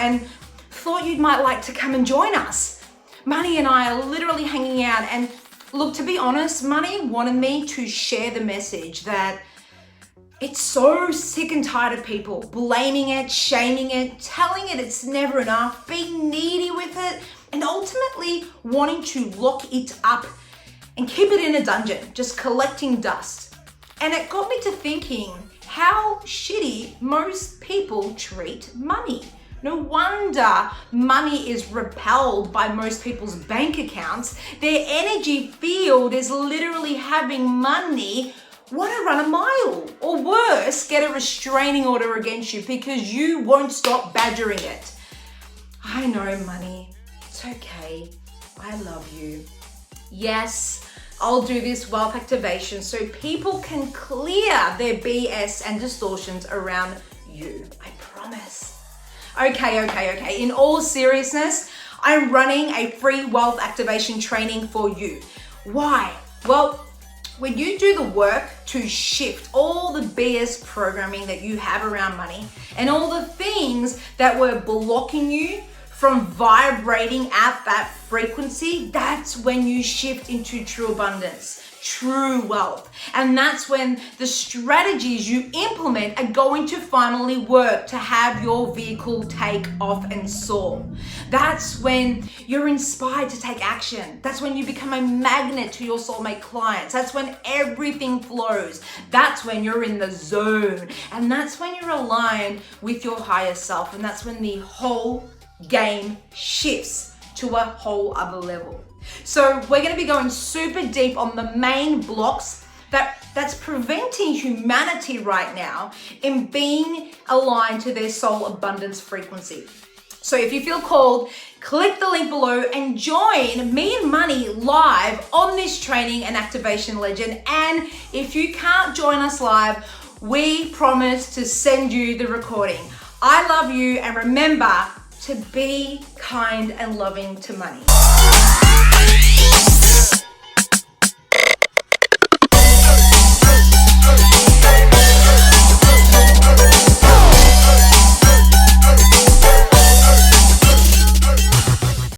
and thought you might like to come and join us. Money and I are literally hanging out, and look, to be honest, Money wanted me to share the message that it's so sick and tired of people blaming it, shaming it, telling it it's never enough, being needy with it, and ultimately wanting to lock it up and keep it in a dungeon, just collecting dust. And it got me to thinking how shitty most people treat money. No wonder money is repelled by most people's bank accounts. Their energy field is literally having money want to run a mile, or worse, get a restraining order against you because you won't stop badgering it. I know, money. It's okay. I love you. Yes, I'll do this wealth activation so people can clear their BS and distortions around you. I promise. Okay. In all seriousness, I'm running a free wealth activation training for you. Why? Well, when you do the work to shift all the BS programming that you have around money and all the things that were blocking you from vibrating at that frequency, that's when you shift into true abundance, true wealth. And that's when the strategies you implement are going to finally work to have your vehicle take off and soar. That's when you're inspired to take action. That's when you become a magnet to your soulmate clients. That's when everything flows. That's when you're in the zone. And that's when you're aligned with your higher self. And that's when the whole game shifts to a whole other level. So we're going to be going super deep on the main blocks that's preventing humanity right now in being aligned to their soul abundance frequency. So if you feel called, click the link below and join me and Money live on this training and activation legend. And if you can't join us live, we promise to send you the recording. I love you, and remember to be kind and loving to money.